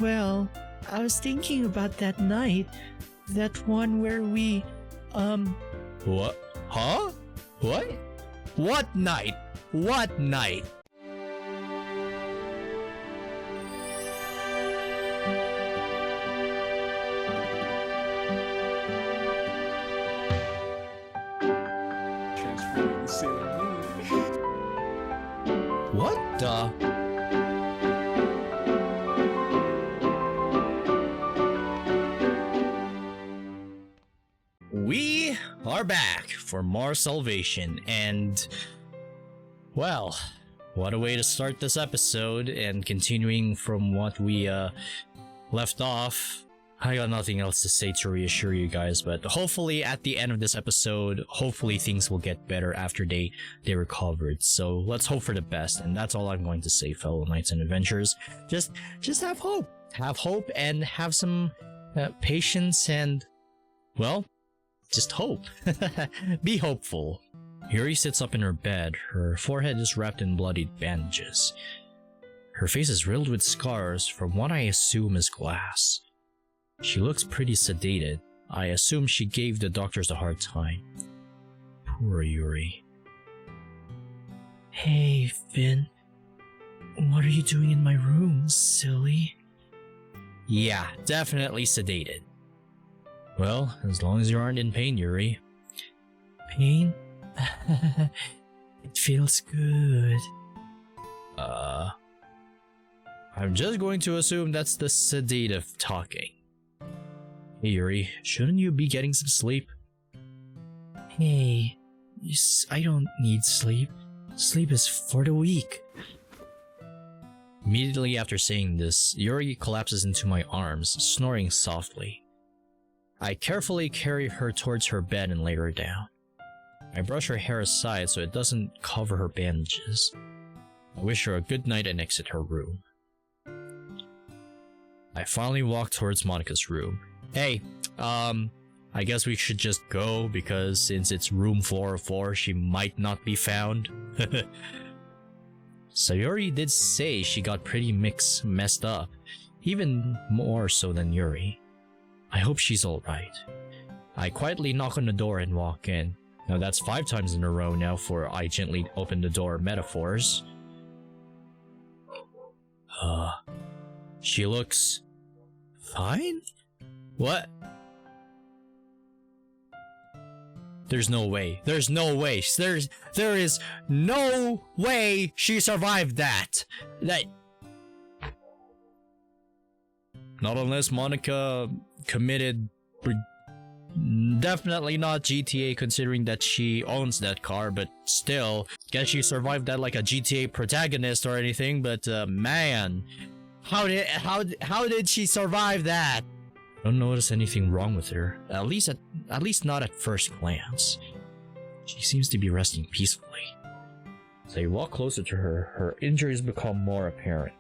Well, I was thinking about that night. That one where we, What? Huh? What? What night? What night? What the? We are back for more salvation, and well, what a way to start this episode. And continuing from what we left off, I got nothing else to say to reassure you guys, but hopefully at the end of this episode, hopefully things will get better after they recovered. So let's hope for the best, and that's all I'm going to say, fellow knights and adventurers. Just have hope. Have hope and have some patience and, well, just hope. Be hopeful. Yuri sits up in her bed. Her forehead is wrapped in bloodied bandages. Her face is riddled with scars from what I assume is glass. She looks pretty sedated. I assume she gave the doctors a hard time. Poor Yuri. Hey, Finn. What are you doing in my room, silly? Yeah, definitely sedated. Well, as long as you aren't in pain, Yuri. Pain? It feels good. I'm just going to assume that's the sedative talking. Hey Yuri, shouldn't you be getting some sleep? Hey, I don't need sleep. Sleep is for the weak. Immediately after saying this, Yuri collapses into my arms, snoring softly. I carefully carry her towards her bed and lay her down. I brush her hair aside so it doesn't cover her bandages. I wish her a good night and exit her room. I finally walk towards Monica's room. Hey, I guess we should just go, because since it's room 404, she might not be found. Sayori did say she got pretty messed up, even more so than Yuri. I hope she's alright. I quietly knock on the door and walk in. Now that's 5 times in a row now for I gently open the door metaphors. She looks fine? What? There's no way. There is no way she survived that. Not unless Monica committed. Definitely not GTA, considering that she owns that car, but still, guess she survived that like a GTA protagonist or anything. But man, how did she survive that? I don't notice anything wrong with her, at least not at first glance. She seems to be resting peacefully. As I walk closer to her, her injuries become more apparent.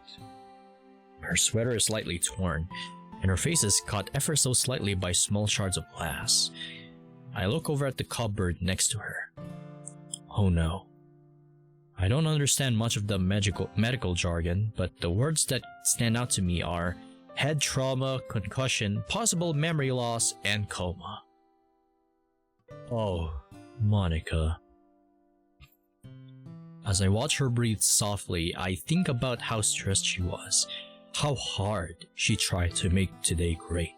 Her sweater is slightly torn, and her face is cut ever so slightly by small shards of glass. I look over at the cupboard next to her. Oh no. I don't understand much of the medical jargon, but the words that stand out to me are head trauma, concussion, possible memory loss, and coma. Oh, Monica. As I watch her breathe softly, I think about how stressed she was, how hard she tried to make today great.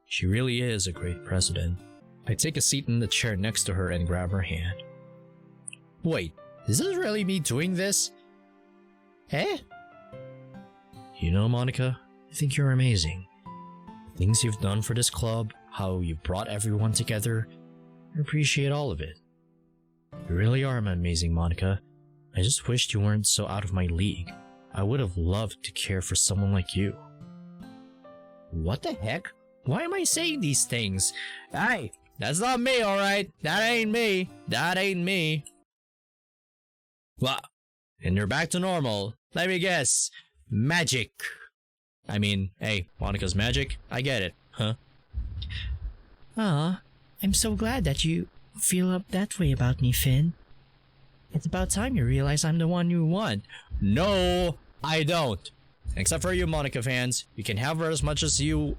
She really is a great president. I take a seat in the chair next to her and grab her hand. Wait, is this really me doing this? Eh? You know, Monica, I think you're amazing. The things you've done for this club, how you brought everyone together, I appreciate all of it. You really are amazing, Monica. I just wished you weren't so out of my league. I would have loved to care for someone like you. What the heck? Why am I saying these things? Hey, that's not me, alright? That ain't me. That ain't me. Well, and you're back to normal. Let me guess. Magic. I mean, hey, Monica's magic. I get it, huh? I'm so glad that you feel up that way about me, Finn. It's about time you realize I'm the one you want. No, I don't. Except for you Monica fans, you can have her as much as you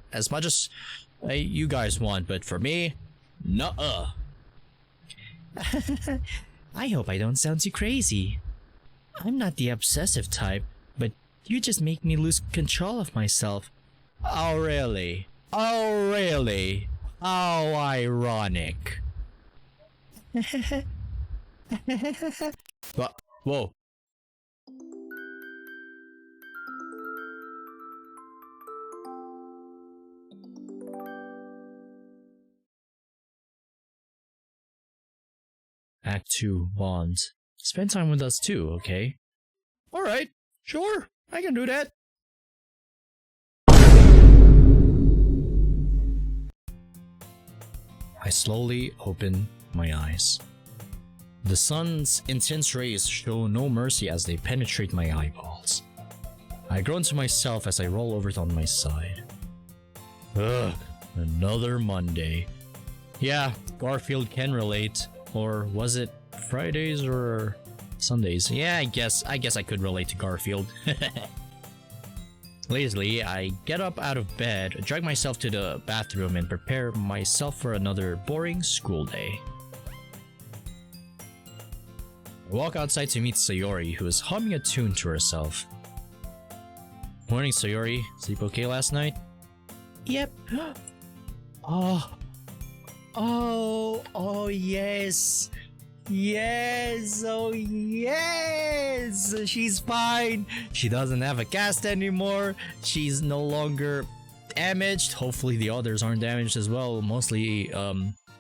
guys want, but for me, nuh-uh. I hope I don't sound too crazy. I'm not the obsessive type, but you just make me lose control of myself. Oh really? Oh really? How ironic. But, whoa. Act 2, Bonds. Spend time with us too, okay? Alright, sure, I can do that. I slowly open my eyes. The sun's intense rays show no mercy as they penetrate my eyeballs. I groan to myself as I roll over on my side. Ugh, another Monday. Yeah, Garfield can relate. Or was it Fridays or Sundays? Yeah, I guess I could relate to Garfield. Lazily, I get up out of bed, drag myself to the bathroom, and prepare myself for another boring school day. I walk outside to meet Sayori, who is humming a tune to herself. Morning, Sayori. Sleep okay last night? Yep. Oh, yes. Yes, oh yes! She's fine. She doesn't have a cast anymore. She's no longer damaged. Hopefully the others aren't damaged as well. Mostly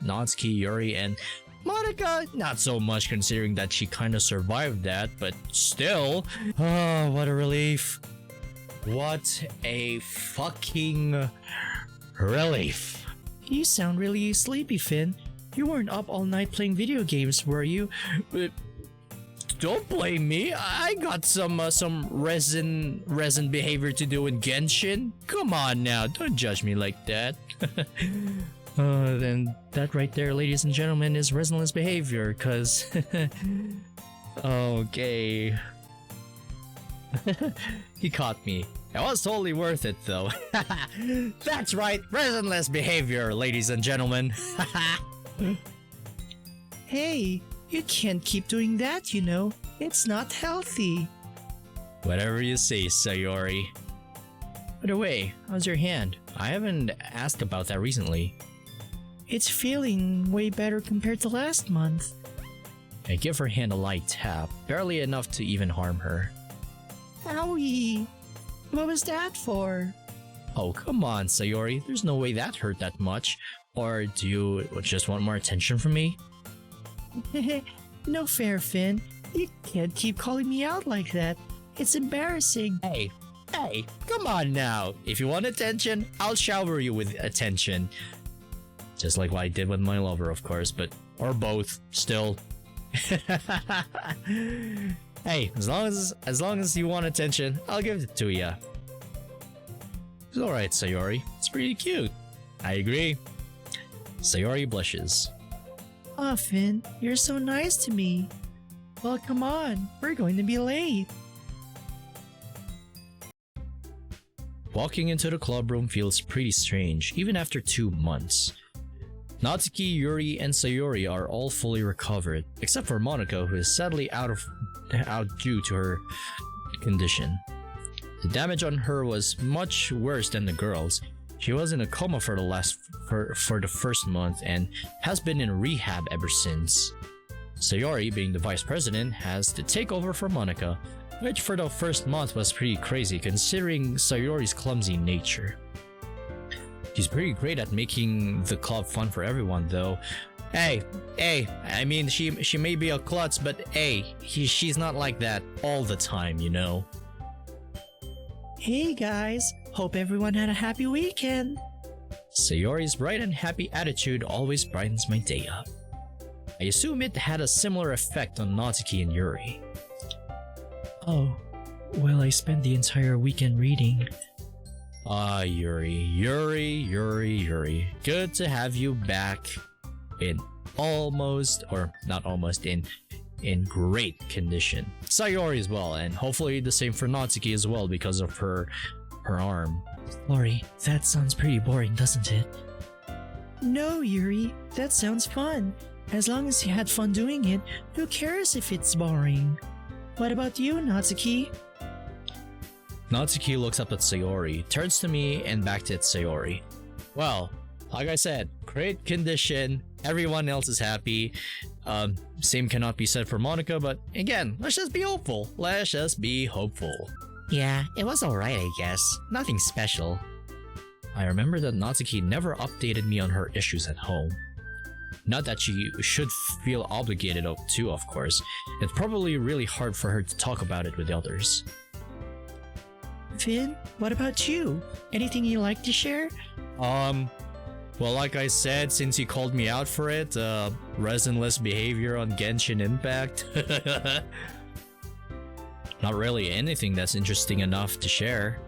Natsuki, Yuri, and Monica. Not so much considering that she kind of survived that, but still. Oh, what a relief. What a fucking relief. You sound really sleepy, Finn. You weren't up all night playing video games, were you? Don't blame me. I got some resin behavior to do in Genshin. Come on now, don't judge me like that. Then that right there, ladies and gentlemen, is resinless behavior, cause... Okay. He caught me. It was totally worth it though. That's right, resinless behavior, ladies and gentlemen. Hey, you can't keep doing that, you know. It's not healthy. Whatever you say, Sayori. By the way, how's your hand? I haven't asked about that recently. It's feeling way better compared to last month. I give her hand a light tap, barely enough to even harm her. Owie! What was that for? Oh, come on, Sayori. There's no way that hurt that much. Or do you just want more attention from me? No fair, Finn. You can't keep calling me out like that. It's embarrassing. Hey, come on now. If you want attention, I'll shower you with attention. Just like what I did with my lover, of course, but... or both, still. Hey, as long as you want attention, I'll give it to ya. It's alright, Sayori. It's pretty cute. I agree. Sayori blushes. Aw, Finn, you're so nice to me. Well, come on, we're going to be late. Walking into the club room feels pretty strange, even after 2 months. Natsuki, Yuri, and Sayori are all fully recovered, except for Monica, who is sadly out due to her condition. The damage on her was much worse than the girls. She was in a coma for the first month and has been in rehab ever since. Sayori, being the vice president, has to take over for Monica, which for the first month was pretty crazy considering Sayori's clumsy nature. She's pretty great at making the club fun for everyone though. Hey, I mean she may be a klutz, but hey, she's not like that all the time, you know. Hey guys, hope everyone had a happy weekend. Sayori's bright and happy attitude always brightens my day up. I assume it had a similar effect on Natsuki and Yuri. Oh, well, I spent the entire weekend reading. Ah, Yuri. Good to have you back in in great condition. Sayori as well, and hopefully the same for Natsuki as well because of her arm. Sorry, that sounds pretty boring, doesn't it? No, Yuri, that sounds fun. As long as you had fun doing it, who cares if it's boring? What about you, Natsuki? Natsuki looks up at Sayori, turns to me, and back to Sayori. Well, like I said, great condition, everyone else is happy. Same cannot be said for Monica, but again, let's just be hopeful. Let's just be hopeful. Yeah, it was alright, I guess. Nothing special. I remember that Natsuki never updated me on her issues at home. Not that she should feel obligated to, of course. It's probably really hard for her to talk about it with others. Finn, what about you? Anything you like to share? Well, like I said, since you called me out for it, resinless behavior on Genshin Impact. Not really anything that's interesting enough to share.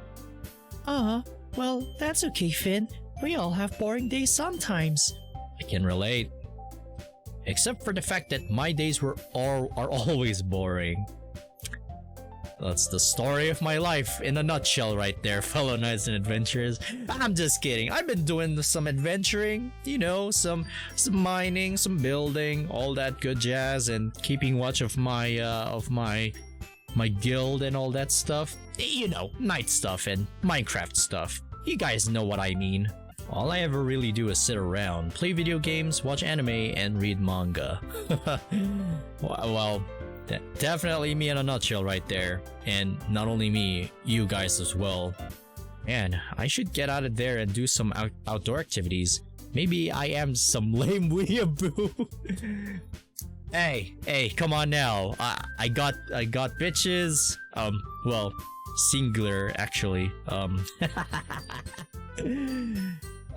Well, that's okay, Finn. We all have boring days sometimes. I can relate. Except for the fact that my days are always boring. That's the story of my life in a nutshell right there, fellow knights and adventurers. I'm just kidding. I've been doing some adventuring, you know, some mining, some building, all that good jazz, and keeping watch of my guild and all that stuff. You know, night stuff and Minecraft stuff. You guys know what I mean. All I ever really do is sit around, play video games, watch anime, and read manga. Well, definitely me in a nutshell right there. And not only me, you guys as well. Man, I should get out of there and do some outdoor activities. Maybe I am some lame weeaboo. Hey, come on now. I got bitches. Well, singular actually.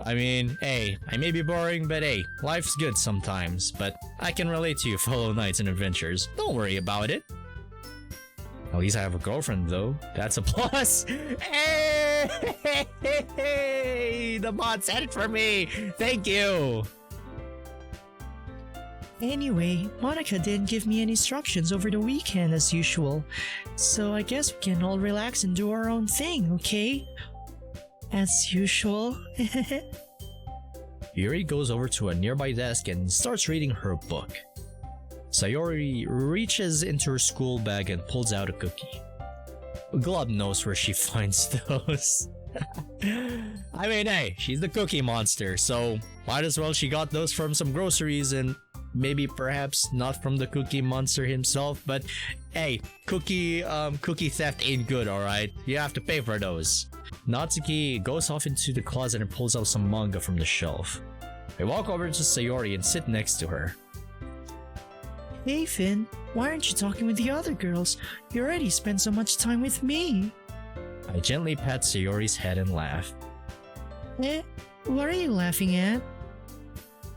I mean, hey, I may be boring, but hey, life's good sometimes. But I can relate to you, fellow knights and adventurers. Don't worry about it. At least I have a girlfriend, though. That's a plus. Hey, the mod said it for me. Thank you. Anyway, Monica didn't give me any instructions over the weekend as usual. So I guess we can all relax and do our own thing, okay? As usual. Yuri goes over to a nearby desk and starts reading her book. Sayori reaches into her school bag and pulls out a cookie. Glub knows where she finds those. I mean, hey, she's the cookie monster, so might as well she got those from some groceries and maybe perhaps not from the cookie monster himself, but hey, cookie theft ain't good, alright? You have to pay for those. Natsuki goes off into the closet and pulls out some manga from the shelf. I walk over to Sayori and sit next to her. Hey Finn, why aren't you talking with the other girls? You already spent so much time with me. I gently pat Sayori's head and laugh. What are you laughing at?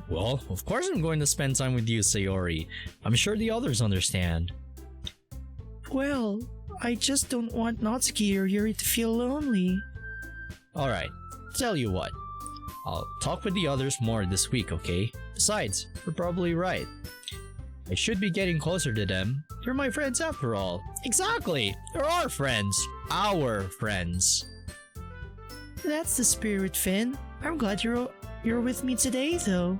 Well, of course I'm going to spend time with you, Sayori. I'm sure the others understand. Well, I just don't want Natsuki or Yuri to feel lonely. Alright, tell you what. I'll talk with the others more this week, okay? Besides, you're probably right. I should be getting closer to them. You're my friends after all. Exactly! You're our friends. Our friends. That's the spirit, Finn. I'm glad you're with me today, though.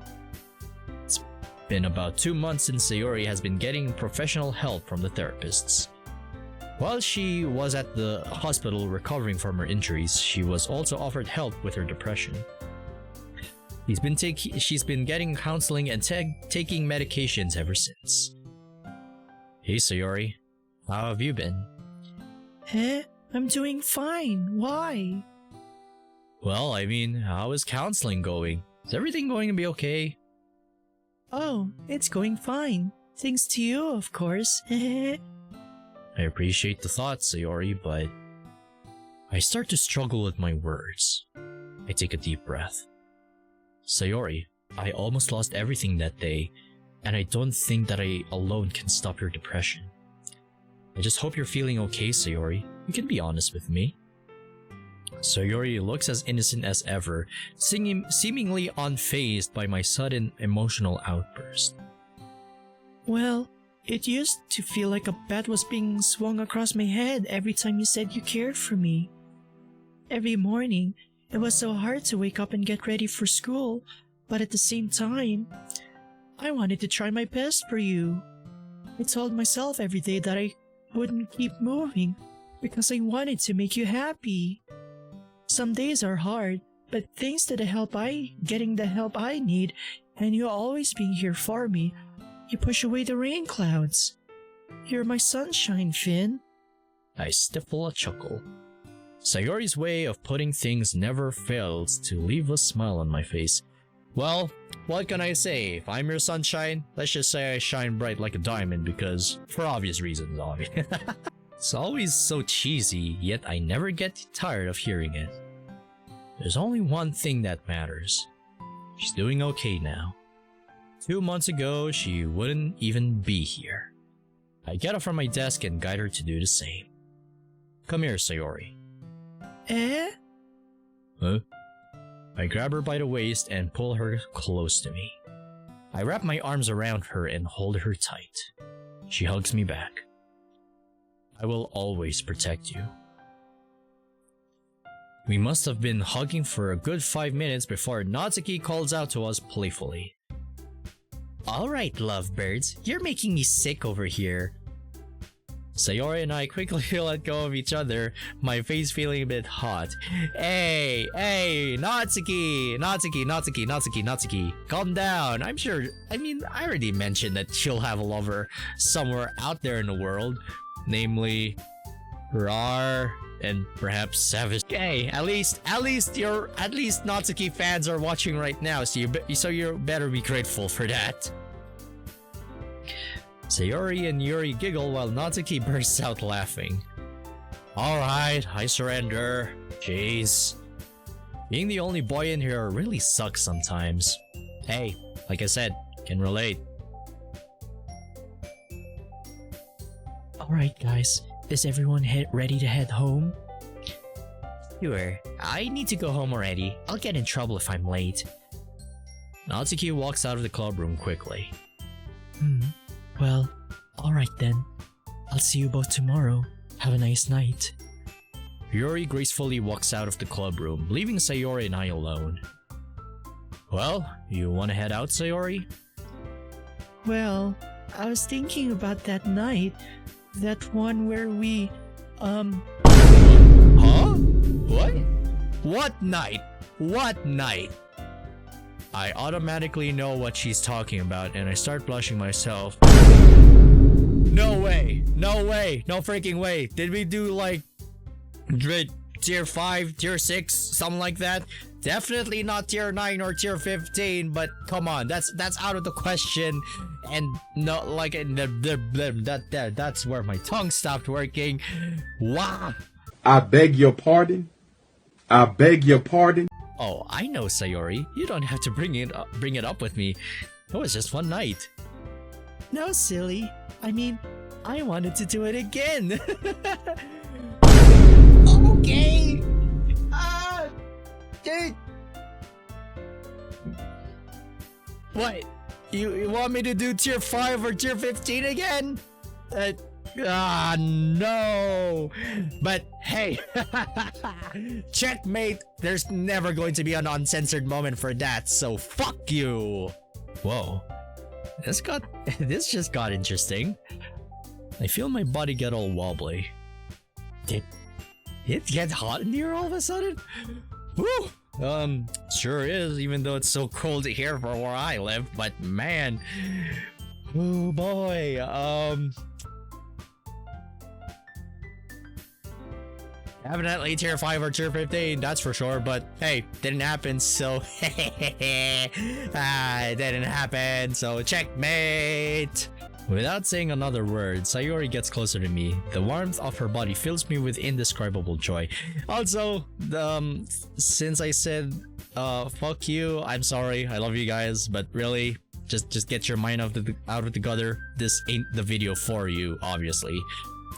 It's been about 2 months since Sayori has been getting professional help from the therapists. While she was at the hospital recovering from her injuries, she was also offered help with her depression. She's been getting counseling and taking medications ever since. Hey Sayori, how have you been? I'm doing fine. Why? Well, I mean, how is counseling going? Is everything going to be okay? Oh, it's going fine. Thanks to you, of course. I appreciate the thought, Sayori, but I start to struggle with my words. I take a deep breath. Sayori, I almost lost everything that day, and I don't think that I alone can stop your depression. I just hope you're feeling okay, Sayori. You can be honest with me. Sayori looks as innocent as ever, seemingly unfazed by my sudden emotional outburst. Well, It used to feel like a bat was being swung across my head every time you said you cared for me. Every morning, it was so hard to wake up and get ready for school, but at the same time, I wanted to try my best for you. I told myself every day that I wouldn't keep moving because I wanted to make you happy. Some days are hard, but thanks to getting the help I need, and you always being here for me, you push away the rain clouds. You're my sunshine, Finn. I stifle a chuckle. Sayori's way of putting things never fails to leave a smile on my face. Well, what can I say? If I'm your sunshine, let's just say I shine bright like a diamond because, for obvious reasons, obviously. It's always so cheesy, yet I never get tired of hearing it. There's only one thing that matters. She's doing okay now. 2 months ago, she wouldn't even be here. I get up from my desk and guide her to do the same. Come here, Sayori. Eh? Huh? I grab her by the waist and pull her close to me. I wrap my arms around her and hold her tight. She hugs me back. I will always protect you. We must have been hugging for a good 5 minutes before Natsuki calls out to us playfully. Alright, lovebirds, you're making me sick over here. Sayori and I quickly let go of each other, my face feeling a bit hot. Hey, Natsuki, calm down. I already mentioned that she'll have a lover somewhere out there in the world, namely Rar and perhaps Savage. Hey, at least Natsuki fans are watching right now, so you better be grateful for that. Sayori and Yuri giggle while Natsuki bursts out laughing. Alright, I surrender. Jeez. Being the only boy in here really sucks sometimes. Hey, like I said, can relate. Alright guys, is everyone ready to head home? Sure, I need to go home already. I'll get in trouble if I'm late. Natsuki walks out of the club room quickly. Well, alright then. I'll see you both tomorrow. Have a nice night. Yuri gracefully walks out of the club room, leaving Sayori and I alone. Well, you wanna head out, Sayori? Well, I was thinking about that night. That one where we, Huh? What? What night? What night? I automatically know what she's talking about and I start blushing myself. No way! No way! No freaking way! Did we do like tier 5, tier 6, something like that? Definitely not tier 9 or tier 15, but come on, that's out of the question. And no, like that's where my tongue stopped working. Wow! I beg your pardon? I beg your pardon? Oh, I know, Sayori. You don't have to bring it up with me. It was just one night. No, silly. I mean, I wanted to do it again. Okay. Dude. What? You want me to do tier 5 or tier 15 again? No. But hey, checkmate. There's never going to be an uncensored moment for that, so fuck you. Whoa. This just got interesting. I feel my body get all wobbly. Did it get hot in here all of a sudden? Woo! Sure is, even though it's so cold here for where I live, but man. Oh boy, definitely tier 5 or tier 15, that's for sure, but hey, didn't happen, so it didn't happen, so checkmate! Without saying another word, Sayori gets closer to me. The warmth of her body fills me with indescribable joy. Also, since I said, fuck you, I'm sorry, I love you guys, but really, just get your mind out of the gutter. This ain't the video for you, obviously.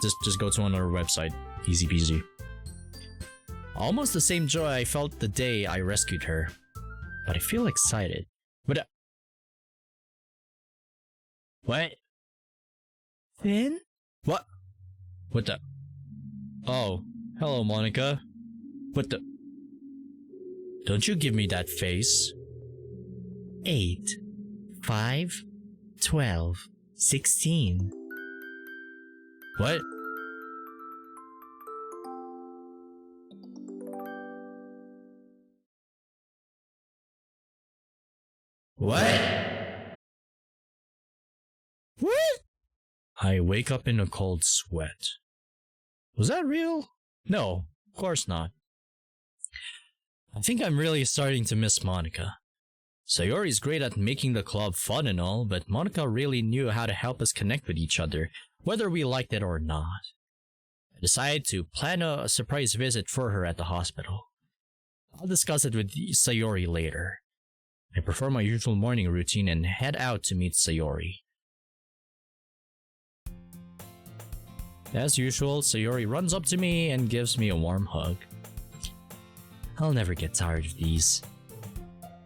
Just go to another website. Easy peasy. Almost the same joy I felt the day I rescued her. But I feel excited. But what? Finn? What? What the? Oh, hello, Monica. What the? Don't you give me that face. 8, 5, 12, 16. What? What? What? I wake up in a cold sweat. Was that real? No, of course not. I think I'm really starting to miss Monica. Sayori's great at making the club fun and all, but Monica really knew how to help us connect with each other, whether we liked it or not. I decided to plan a surprise visit for her at the hospital. I'll discuss it with Sayori later. I perform my usual morning routine and head out to meet Sayori. As usual, Sayori runs up to me and gives me a warm hug. I'll never get tired of these.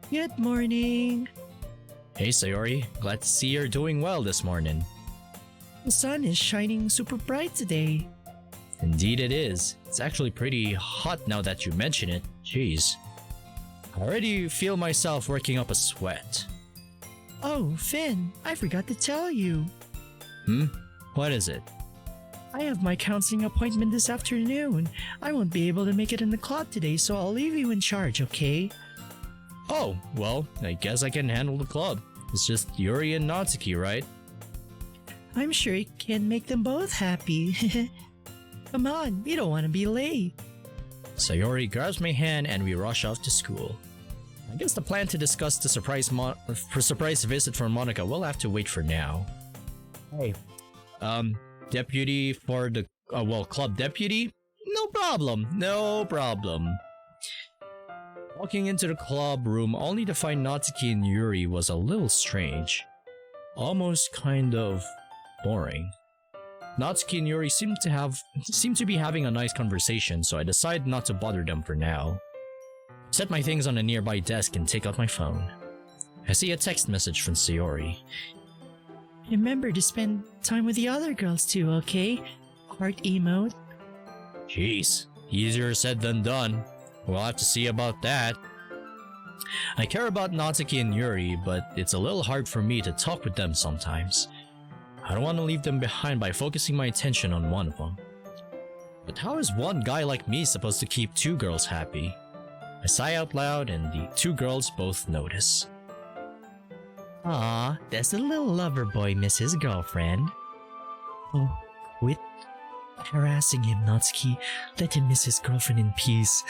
Good morning. Hey Sayori, glad to see you're doing well this morning. The sun is shining super bright today. Indeed it is. It's actually pretty hot now that you mention it. Jeez. I already feel myself working up a sweat. Oh, Finn, I forgot to tell you. What is it? I have my counseling appointment this afternoon. I won't be able to make it in the club today, so I'll leave you in charge, okay? Oh, well, I guess I can handle the club. It's just Yuri and Natsuki, right? I'm sure you can make them both happy. Come on, we don't want to be late. Sayori grabs my hand and we rush off to school. I guess the plan to discuss the surprise visit for Monica will have to wait for now. Hey, deputy for the, club deputy? No problem, no problem. Walking into the club room only to find Natsuki and Yuri was a little strange. Almost kind of boring. Natsuki and Yuri seem to be having a nice conversation, so I decide not to bother them for now. Set my things on a nearby desk and take out my phone. I see a text message from Sayori. Remember to spend time with the other girls too, okay? Heart emote. Jeez, easier said than done. We'll have to see about that. I care about Natsuki and Yuri, but it's a little hard for me to talk with them sometimes. I don't want to leave them behind by focusing my attention on one of them. But how is one guy like me supposed to keep two girls happy? I sigh out loud and the two girls both notice. Aw, that's the little lover boy miss his girlfriend. Oh, quit harassing him, Natsuki. Let him miss his girlfriend in peace.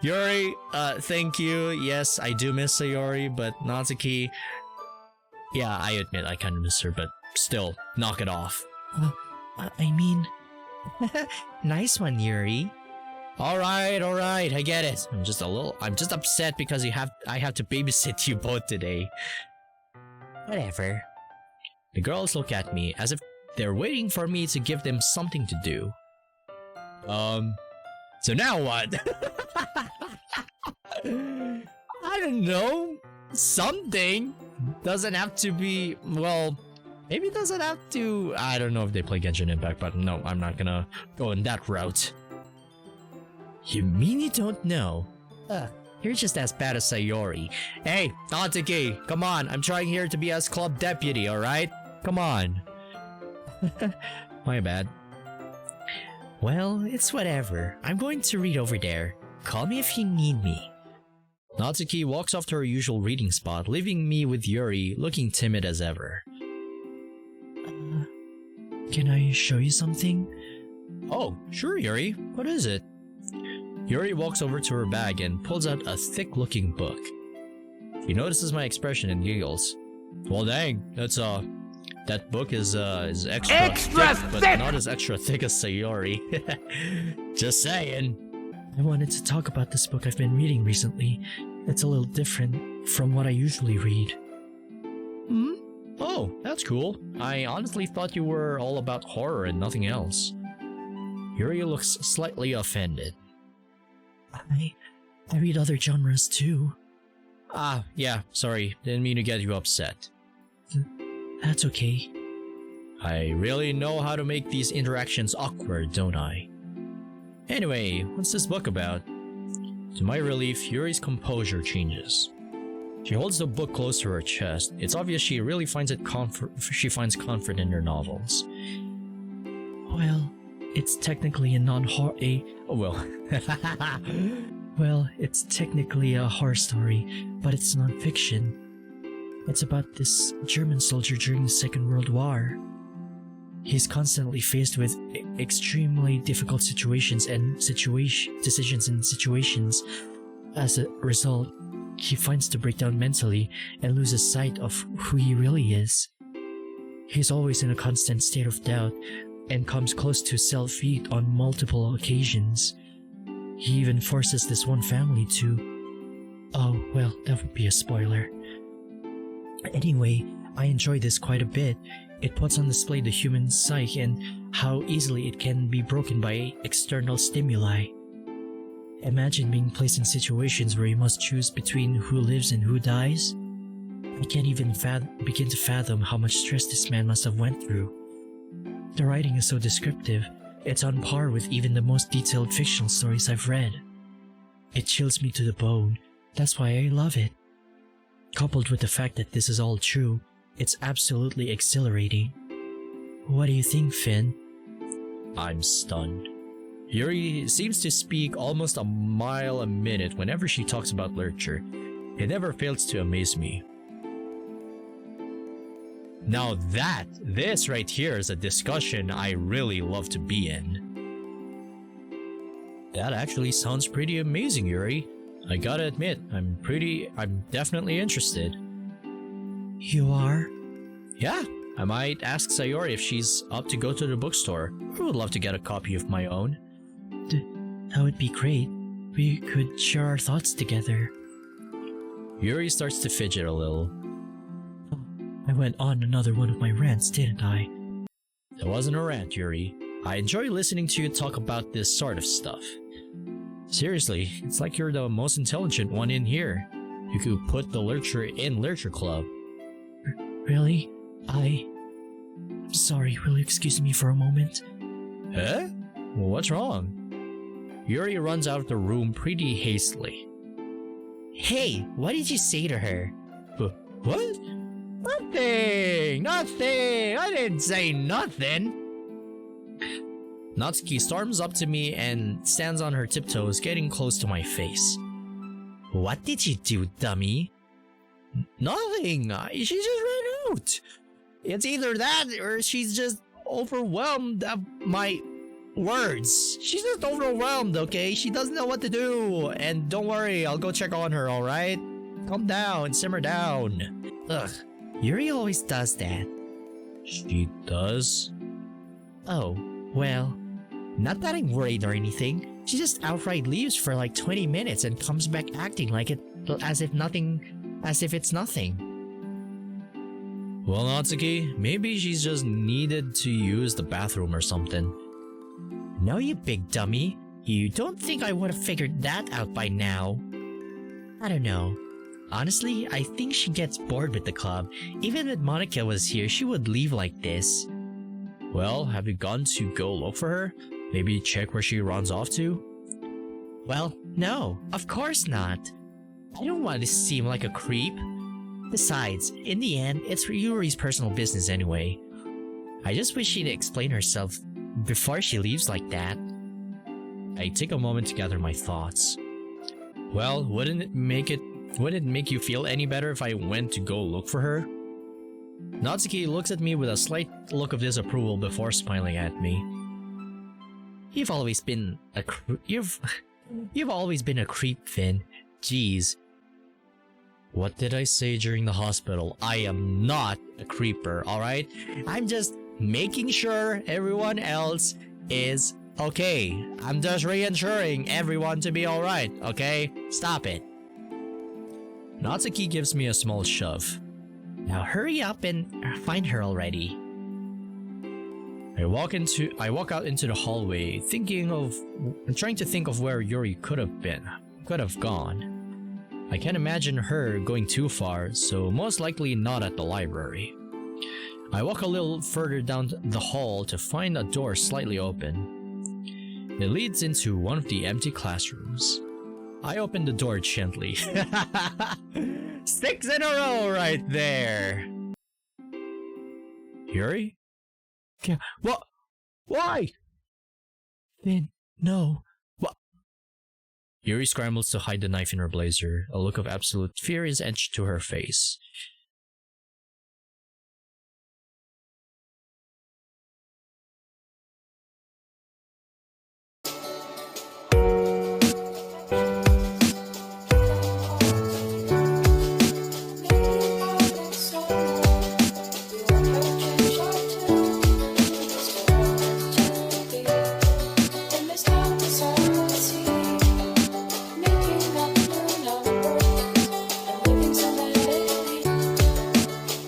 Yuri, thank you. Yes, I do miss Sayori, but Natsuki... Yeah, I admit I kinda miss her, but still, knock it off. I mean... Nice one, Yuri. Alright, I get it. I'm just upset because I have to babysit you both today. Whatever. The girls look at me as if they're waiting for me to give them something to do. So now what? I don't know. Something. Doesn't have to be, well, maybe it doesn't have to, I don't know if they play Genshin Impact, but no, I'm not gonna go in that route. You mean you don't know? You're just as bad as Sayori. Hey, Natsuki, come on, I'm trying here to be as club deputy, alright? Come on. My bad. Well, it's whatever. I'm going to read over there. Call me if you need me. Natsuki walks off to her usual reading spot, leaving me with Yuri looking timid as ever. Can I show you something? Oh, sure, Yuri. What is it? Yuri walks over to her bag and pulls out a thick-looking book. She notices my expression and giggles. Well, dang, that book is extra thick, but not as extra thick as Sayori. Just saying. I wanted to talk about this book I've been reading recently. It's a little different from what I usually read. Oh, that's cool. I honestly thought you were all about horror and nothing else. Yuri looks slightly offended. I read other genres too. Ah, yeah, sorry. Didn't mean to get you upset. That's okay. I really know how to make these interactions awkward, don't I? Anyway, what's this book about? To my relief, Yuri's composure changes. She holds the book close to her chest. It's obvious she really finds comfort in her novels. Well, it's technically a well, it's technically a horror story, but it's non-fiction. It's about this German soldier during the Second World War. He's constantly faced with extremely difficult decisions in situations. As a result, he finds to break down mentally and loses sight of who he really is. He's always in a constant state of doubt and comes close to self-hate on multiple occasions. He even forces this one family to... Oh, well, that would be a spoiler. Anyway, I enjoy this quite a bit. It puts on display the human psyche and how easily it can be broken by external stimuli. Imagine being placed in situations where you must choose between who lives and who dies. I can't even begin to fathom how much stress this man must have went through. The writing is so descriptive, it's on par with even the most detailed fictional stories I've read. It chills me to the bone, that's why I love it. Coupled with the fact that this is all true, it's absolutely exhilarating. What do you think, Finn? I'm stunned. Yuri seems to speak almost a mile a minute whenever she talks about literature. It never fails to amaze me. Now this right here is a discussion I really love to be in. That actually sounds pretty amazing, Yuri. I gotta admit, I'm definitely interested. You are? Yeah, I might ask Sayori if she's up to go to the bookstore. I would love to get a copy of my own. That would be great. We could share our thoughts together. Yuri starts to fidget a little. I went on another one of my rants, didn't I? It wasn't a rant, Yuri. I enjoy listening to you talk about this sort of stuff. Seriously, it's like you're the most intelligent one in here. You could put the literature in literature club. Really? I'm sorry, will you excuse me for a moment? Huh? Well, what's wrong? Yuri runs out of the room pretty hastily. Hey, what did you say to her? What? Nothing! I didn't say nothing! Natsuki storms up to me and stands on her tiptoes, getting close to my face. What did you do, dummy? Nothing! She just ran out! It's either that or she's just overwhelmed at my words. She's just overwhelmed, okay? She doesn't know what to do. And don't worry, I'll go check on her, alright? Calm down, simmer down. Ugh, Yuri always does that. She does? Oh, well, not that I'm worried or anything. She just outright leaves for like 20 minutes and comes back acting like it as if it's nothing. Well, Natsuki, maybe she's just needed to use the bathroom or something. No, you big dummy. You don't think I would have figured that out by now? I don't know. Honestly, I think she gets bored with the club. Even when Monica was here, she would leave like this. Well, have you gone to go look for her? Maybe check where she runs off to? Well, no, of course not. I don't want to seem like a creep. Besides, in the end, it's Yuri's personal business anyway. I just wish she'd explain herself before she leaves like that. I take a moment to gather my thoughts. Well, wouldn't it make you feel any better if I went to go look for her? Natsuki looks at me with a slight look of disapproval before smiling at me. You've always been a creep, Finn. Jeez. What did I say during the hospital? I am not a creeper, alright? I'm just making sure everyone else is okay. I'm just reassuring everyone to be alright, okay? Stop it. Natsuki gives me a small shove. Now hurry up and find her already. I walk out into the hallway, trying to think of where Yuri could have gone. I can't imagine her going too far, so most likely not at the library. I walk a little further down the hall to find a door slightly open. It leads into one of the empty classrooms. I open the door gently. 6 in a row right there. Yuri? Yeah, what? Why? Then no. What? Yuri scrambles to hide the knife in her blazer. A look of absolute fear is etched to her face.